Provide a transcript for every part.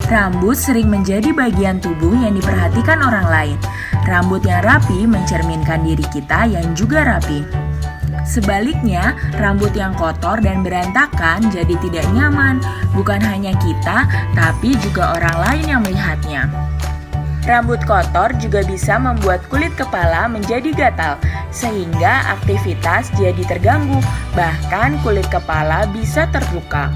Rambut sering menjadi bagian tubuh yang diperhatikan orang lain. Rambut yang rapi mencerminkan diri kita yang juga rapi. Sebaliknya, rambut yang kotor dan berantakan jadi tidak nyaman, bukan hanya kita, tapi juga orang lain yang melihatnya. Rambut kotor juga bisa membuat kulit kepala menjadi gatal, sehingga aktivitas jadi terganggu, bahkan kulit kepala bisa terluka.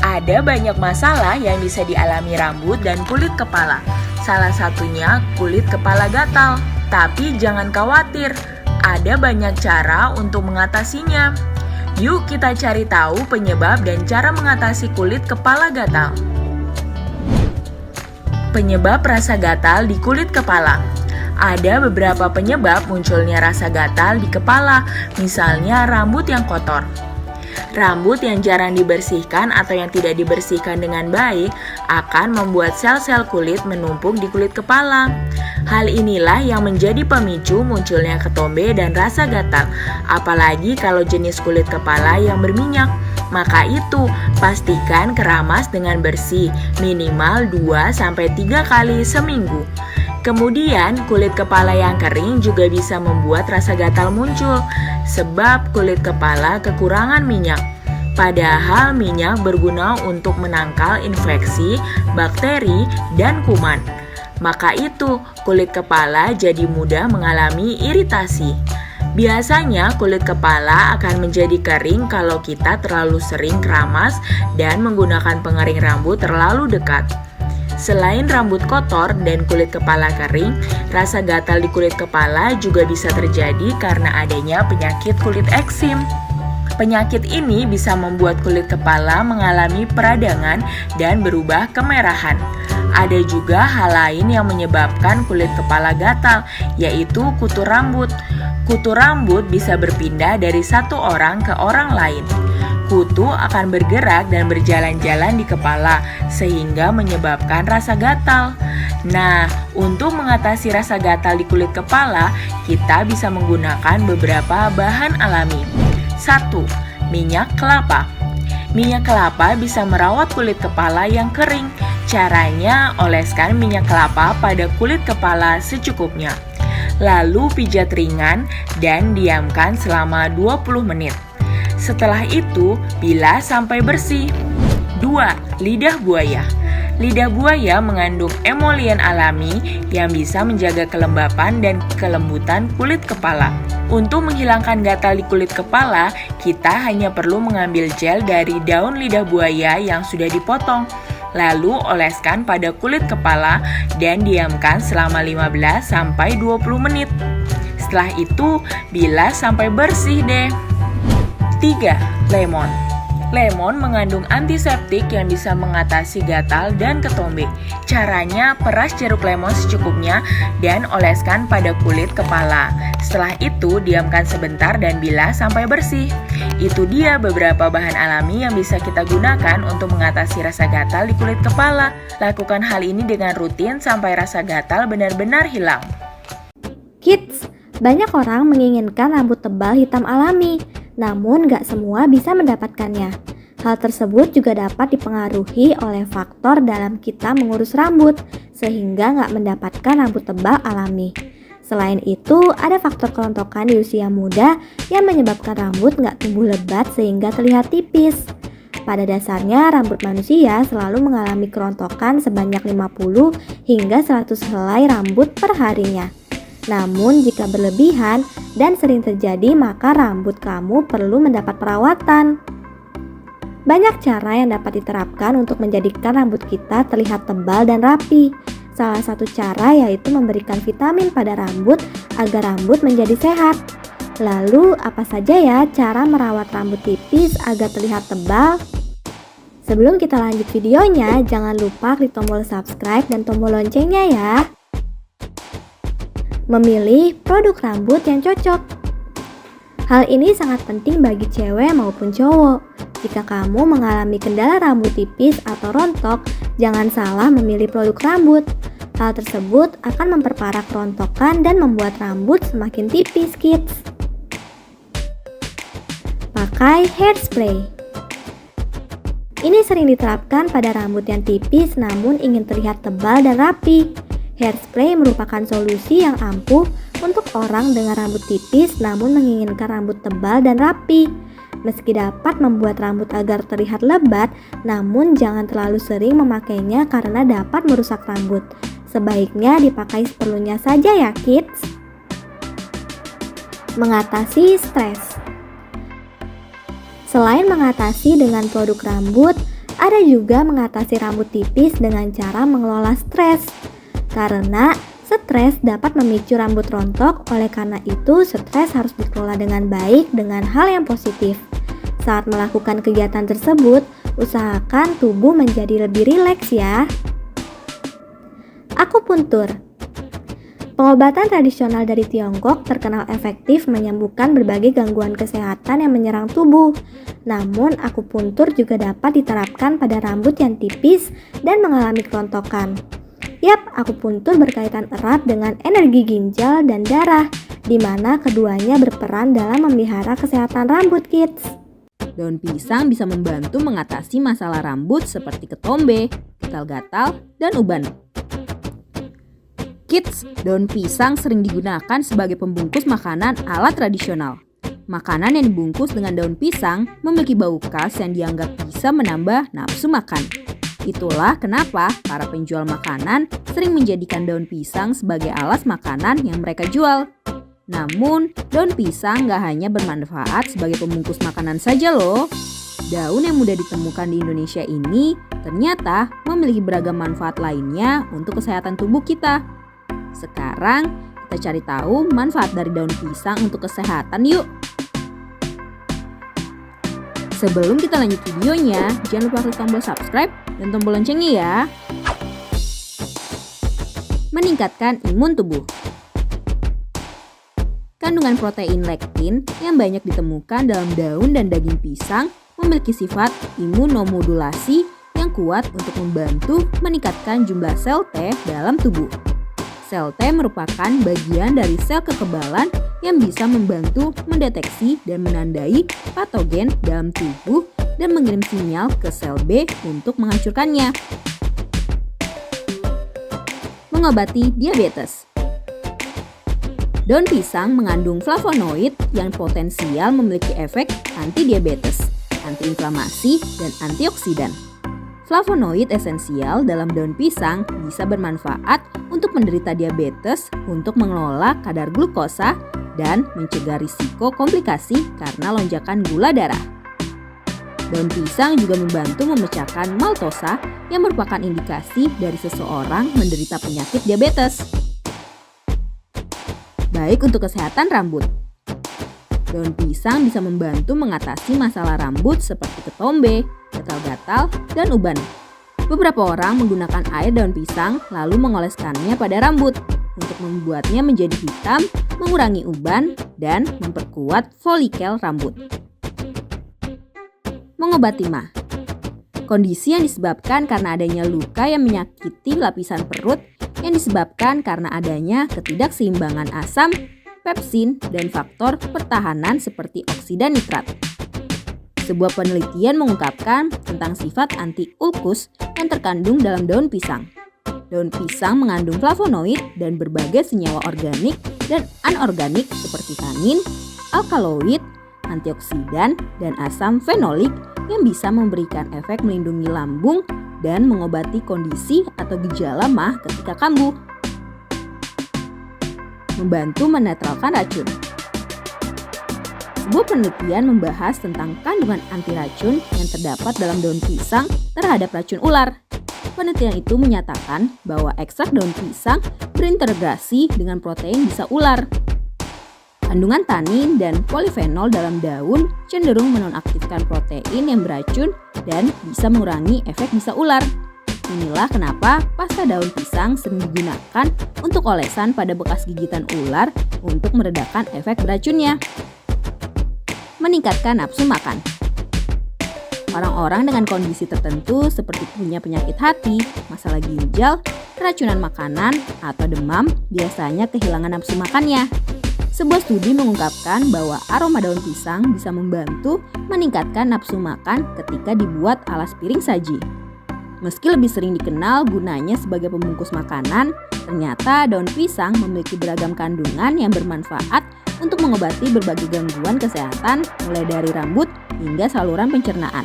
Ada banyak masalah yang bisa dialami rambut dan kulit kepala. Salah satunya kulit kepala gatal. Tapi jangan khawatir, ada banyak cara untuk mengatasinya. Yuk kita cari tahu penyebab dan cara mengatasi kulit kepala gatal. Penyebab rasa gatal di kulit kepala. Ada beberapa penyebab munculnya rasa gatal di kepala, misalnya rambut yang kotor. Rambut yang jarang dibersihkan atau yang tidak dibersihkan dengan baik akan membuat sel-sel kulit menumpuk di kulit kepala. Hal inilah yang menjadi pemicu munculnya ketombe dan rasa gatal, apalagi kalau jenis kulit kepala yang berminyak. Maka itu, pastikan keramas dengan bersih, minimal 2-3 kali seminggu. Kemudian, kulit kepala yang kering juga bisa membuat rasa gatal muncul, sebab kulit kepala kekurangan minyak. Padahal minyak berguna untuk menangkal infeksi, bakteri, dan kuman. Maka itu, kulit kepala jadi mudah mengalami iritasi. Biasanya kulit kepala akan menjadi kering kalau kita terlalu sering keramas dan menggunakan pengering rambut terlalu dekat. Selain rambut kotor dan kulit kepala kering, rasa gatal di kulit kepala juga bisa terjadi karena adanya penyakit kulit eksim. Penyakit ini bisa membuat kulit kepala mengalami peradangan dan berubah kemerahan. Ada juga hal lain yang menyebabkan kulit kepala gatal, yaitu kutu rambut. Kutu rambut bisa berpindah dari satu orang ke orang lain. Kutu akan bergerak dan berjalan-jalan di kepala sehingga menyebabkan rasa gatal. Nah, untuk mengatasi rasa gatal di kulit kepala, kita bisa menggunakan beberapa bahan alami. 1. Minyak kelapa. Minyak kelapa bisa merawat kulit kepala yang kering. Caranya, oleskan minyak kelapa pada kulit kepala secukupnya. Lalu pijat ringan dan diamkan selama 20 menit. Setelah itu, bilas sampai bersih. 2. Lidah buaya. Lidah buaya mengandung emolien alami yang bisa menjaga kelembapan dan kelembutan kulit kepala. Untuk menghilangkan gatal di kulit kepala, kita hanya perlu mengambil gel dari daun lidah buaya yang sudah dipotong. Lalu oleskan pada kulit kepala dan diamkan selama 15-20 menit. Setelah itu, bilas sampai bersih deh. 3. Lemon. Lemon mengandung antiseptik yang bisa mengatasi gatal dan ketombe. Caranya, peras jeruk lemon secukupnya dan oleskan pada kulit kepala. Setelah itu, diamkan sebentar dan bilas sampai bersih. Itu dia beberapa bahan alami yang bisa kita gunakan untuk mengatasi rasa gatal di kulit kepala. Lakukan hal ini dengan rutin sampai rasa gatal benar-benar hilang. Kids, banyak orang menginginkan rambut tebal hitam alami, namun gak semua bisa mendapatkannya. Hal tersebut juga dapat dipengaruhi oleh faktor dalam kita mengurus rambut, sehingga gak mendapatkan rambut tebal alami. Selain itu, ada faktor kerontokan di usia muda yang menyebabkan rambut gak tumbuh lebat sehingga terlihat tipis. Pada dasarnya, rambut manusia selalu mengalami kerontokan sebanyak 50 hingga 100 helai rambut per harinya. Namun, jika berlebihan dan sering terjadi, maka rambut kamu perlu mendapat perawatan. Banyak cara yang dapat diterapkan untuk menjadikan rambut kita terlihat tebal dan rapi. Salah satu cara yaitu memberikan vitamin pada rambut agar rambut menjadi sehat. Lalu, apa saja ya cara merawat rambut tipis agar terlihat tebal? Sebelum kita lanjut videonya, jangan lupa klik tombol subscribe dan tombol loncengnya ya. Memilih produk rambut yang cocok. Hal ini sangat penting bagi cewek maupun cowok. Jika kamu mengalami kendala rambut tipis atau rontok, jangan salah memilih produk rambut. Hal tersebut akan memperparah kerontokan dan membuat rambut semakin tipis, kids. Pakai hairspray. Ini sering diterapkan pada rambut yang tipis namun ingin terlihat tebal dan rapi. Hairspray merupakan solusi yang ampuh untuk orang dengan rambut tipis namun menginginkan rambut tebal dan rapi. Meski dapat membuat rambut agar terlihat lebat, namun jangan terlalu sering memakainya karena dapat merusak rambut. Sebaiknya dipakai seperlunya saja ya kids. Mengatasi stres. Selain mengatasi dengan produk rambut, ada juga mengatasi rambut tipis dengan cara mengelola stres. Karena stres dapat memicu rambut rontok, oleh karena itu stres harus dikelola dengan baik dengan hal yang positif. Saat melakukan kegiatan tersebut, usahakan tubuh menjadi lebih rileks ya. Akupuntur. Pengobatan tradisional dari Tiongkok terkenal efektif menyembuhkan berbagai gangguan kesehatan yang menyerang tubuh. Namun, akupuntur juga dapat diterapkan pada rambut yang tipis dan mengalami kerontokan. Yap, akupuntur berkaitan erat dengan energi ginjal dan darah, di mana keduanya berperan dalam memelihara kesehatan rambut kids. Daun pisang bisa membantu mengatasi masalah rambut seperti ketombe, gatal-gatal, dan uban. Kids, daun pisang sering digunakan sebagai pembungkus makanan ala tradisional. Makanan yang dibungkus dengan daun pisang memiliki bau khas yang dianggap bisa menambah nafsu makan. Itulah kenapa para penjual makanan sering menjadikan daun pisang sebagai alas makanan yang mereka jual. Namun, daun pisang gak hanya bermanfaat sebagai pembungkus makanan saja loh. Daun yang mudah ditemukan di Indonesia ini ternyata memiliki beragam manfaat lainnya untuk kesehatan tubuh kita. Sekarang kita cari tahu manfaat dari daun pisang untuk kesehatan yuk. Sebelum kita lanjut videonya, jangan lupa klik tombol subscribe dan tombol loncengnya ya. Meningkatkan imun tubuh. Kandungan protein lektin yang banyak ditemukan dalam daun dan daging pisang memiliki sifat imunomodulasi yang kuat untuk membantu meningkatkan jumlah sel T dalam tubuh. Sel T merupakan bagian dari sel kekebalan yang bisa membantu mendeteksi dan menandai patogen dalam tubuh dan mengirim sinyal ke sel B untuk menghancurkannya. Mengobati diabetes. Daun pisang mengandung flavonoid yang potensial memiliki efek anti-diabetes, anti-inflamasi, dan antioksidan. Flavonoid esensial dalam daun pisang bisa bermanfaat untuk penderita diabetes untuk mengelola kadar glukosa dan mencegah risiko komplikasi karena lonjakan gula darah. Daun pisang juga membantu memecahkan maltosa yang merupakan indikasi dari seseorang menderita penyakit diabetes. Baik untuk kesehatan rambut. Daun pisang bisa membantu mengatasi masalah rambut seperti ketombe, gatal-gatal, dan uban. Beberapa orang menggunakan air daun pisang lalu mengoleskannya pada rambut untuk membuatnya menjadi hitam, mengurangi uban, dan memperkuat folikel rambut. Mengobati MAH. Kondisi yang disebabkan karena adanya luka yang menyakiti lapisan perut yang disebabkan karena adanya ketidakseimbangan asam, pepsin, dan faktor pertahanan seperti oksida nitrat. Sebuah penelitian mengungkapkan tentang sifat anti-ulkus yang terkandung dalam daun pisang. Daun pisang mengandung flavonoid dan berbagai senyawa organik dan anorganik seperti tanin, alkaloid, antioksidan, dan asam fenolik yang bisa memberikan efek melindungi lambung dan mengobati kondisi atau gejala MAH ketika kambuh. Membantu menetralkan racun. Sebuah penelitian membahas tentang kandungan anti racun yang terdapat dalam daun pisang terhadap racun ular. Penelitian itu menyatakan bahwa ekstrak daun pisang berintegrasi dengan protein bisa ular. Kandungan tanin dan polifenol dalam daun cenderung menonaktifkan protein yang beracun dan bisa mengurangi efek bisa ular. Inilah kenapa pasta daun pisang sering digunakan untuk olesan pada bekas gigitan ular untuk meredakan efek beracunnya. Meningkatkan nafsu makan. Orang-orang dengan kondisi tertentu seperti punya penyakit hati, masalah ginjal, keracunan makanan, atau demam biasanya kehilangan nafsu makannya. Sebuah studi mengungkapkan bahwa aroma daun pisang bisa membantu meningkatkan nafsu makan ketika dibuat alas piring saji. Meski lebih sering dikenal gunanya sebagai pembungkus makanan, ternyata daun pisang memiliki beragam kandungan yang bermanfaat untuk mengobati berbagai gangguan kesehatan mulai dari rambut hingga saluran pencernaan.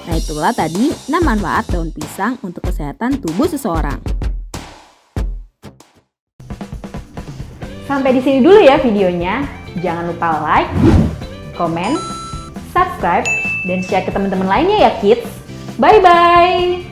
Nah, itulah tadi 6 manfaat daun pisang untuk kesehatan tubuh seseorang. Sampai di sini dulu ya videonya. Jangan lupa like, komen, subscribe, dan share ke teman-teman lainnya ya kids. Bye-bye!